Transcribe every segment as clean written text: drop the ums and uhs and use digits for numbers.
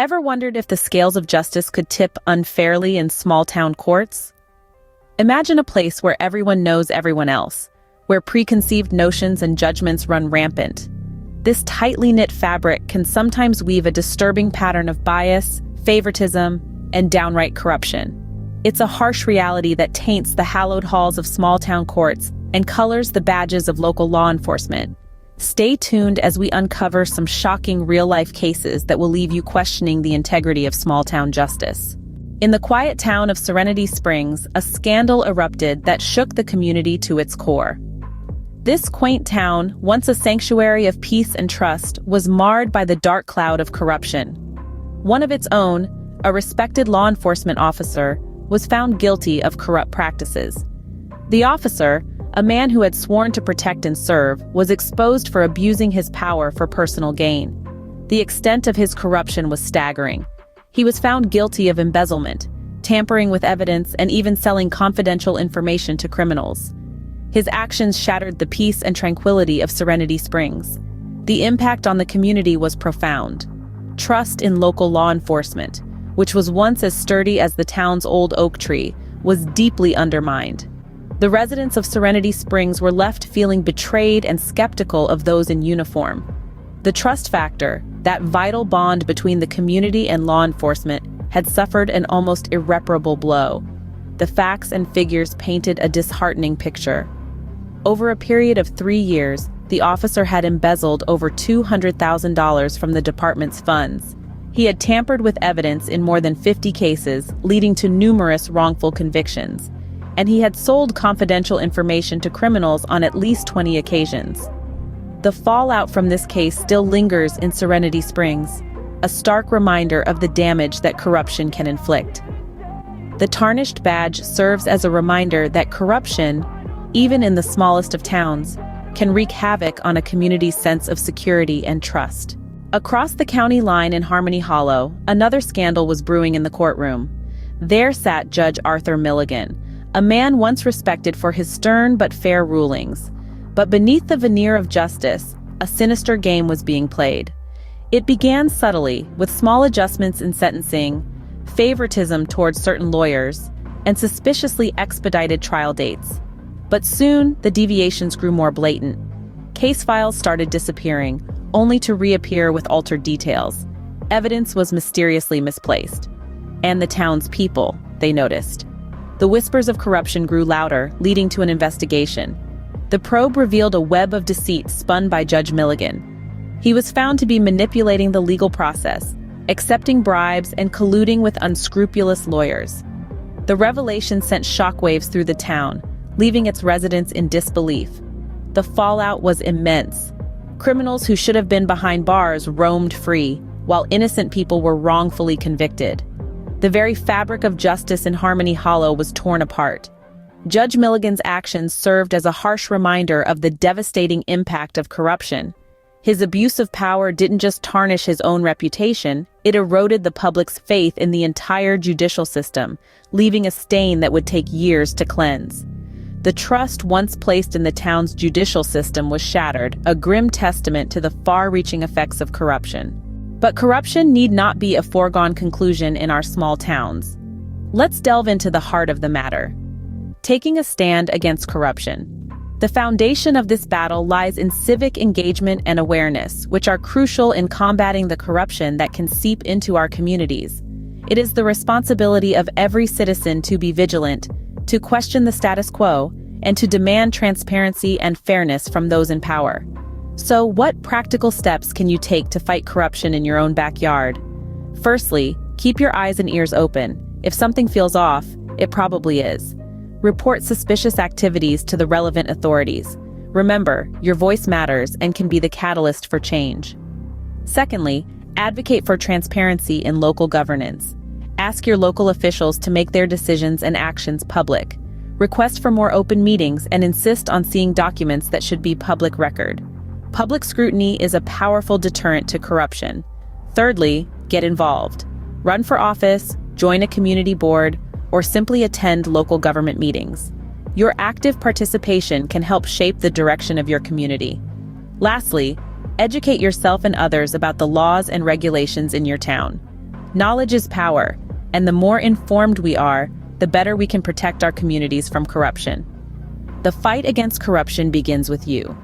Ever wondered if the scales of justice could tip unfairly in small-town courts? Imagine a place where everyone knows everyone else, where preconceived notions and judgments run rampant. This tightly knit fabric can sometimes weave a disturbing pattern of bias, favoritism, and downright corruption. It's a harsh reality that taints the hallowed halls of small-town courts and colors the badges of local law enforcement. Stay tuned as we uncover some shocking real-life cases that will leave you questioning the integrity of small-town justice. In the quiet town of Serenity Springs, a scandal erupted that shook the community to its core. This quaint town, once a sanctuary of peace and trust, was marred by the dark cloud of corruption. One of its own, a respected law enforcement officer, was found guilty of corrupt practices. The officer, a man who had sworn to protect and serve, was exposed for abusing his power for personal gain. The extent of his corruption was staggering. He was found guilty of embezzlement, tampering with evidence, and even selling confidential information to criminals. His actions shattered the peace and tranquility of Serenity Springs. The impact on the community was profound. Trust in local law enforcement, which was once as sturdy as the town's old oak tree, was deeply undermined. The residents of Serenity Springs were left feeling betrayed and skeptical of those in uniform. The trust factor, that vital bond between the community and law enforcement, had suffered an almost irreparable blow. The facts and figures painted a disheartening picture. Over a period of 3 years, the officer had embezzled over $200,000 from the department's funds. He had tampered with evidence in more than 50 cases, leading to numerous wrongful convictions. And he had sold confidential information to criminals on at least 20 occasions. The fallout from this case still lingers in Serenity Springs, a stark reminder of the damage that corruption can inflict. The tarnished badge serves as a reminder that corruption, even in the smallest of towns, can wreak havoc on a community's sense of security and trust. Across the county line in Harmony Hollow, another scandal was brewing in the courtroom. There sat Judge Arthur Milligan, a man once respected for his stern but fair rulings. But beneath the veneer of justice, a sinister game was being played. It began subtly, with small adjustments in sentencing, favoritism towards certain lawyers, and suspiciously expedited trial dates. But soon, the deviations grew more blatant. Case files started disappearing, only to reappear with altered details. Evidence was mysteriously misplaced. And the townspeople, they noticed. The whispers of corruption grew louder, leading to an investigation. The probe revealed a web of deceit spun by Judge Milligan. He was found to be manipulating the legal process, accepting bribes, and colluding with unscrupulous lawyers. The revelation sent shockwaves through the town, leaving its residents in disbelief. The fallout was immense. Criminals who should have been behind bars roamed free, while innocent people were wrongfully convicted. The very fabric of justice in Harmony Hollow was torn apart. Judge Milligan's actions served as a harsh reminder of the devastating impact of corruption. His abuse of power didn't just tarnish his own reputation, it eroded the public's faith in the entire judicial system, leaving a stain that would take years to cleanse. The trust once placed in the town's judicial system was shattered, a grim testament to the far-reaching effects of corruption. But corruption need not be a foregone conclusion in our small towns. Let's delve into the heart of the matter. Taking a stand against corruption. The foundation of this battle lies in civic engagement and awareness, which are crucial in combating the corruption that can seep into our communities. It is the responsibility of every citizen to be vigilant, to question the status quo, and to demand transparency and fairness from those in power. So, what practical steps can you take to fight corruption in your own backyard? Firstly, keep your eyes and ears open. If something feels off, it probably is. Report suspicious activities to the relevant authorities. Remember, your voice matters and can be the catalyst for change. Secondly, advocate for transparency in local governance. Ask your local officials to make their decisions and actions public. Request for more open meetings and insist on seeing documents that should be public record. Public scrutiny is a powerful deterrent to corruption. Thirdly, get involved. Run for office, join a community board, or simply attend local government meetings. Your active participation can help shape the direction of your community. Lastly, educate yourself and others about the laws and regulations in your town. Knowledge is power, and the more informed we are, the better we can protect our communities from corruption. The fight against corruption begins with you.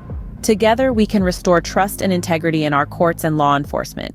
Together, we can restore trust and integrity in our courts and law enforcement.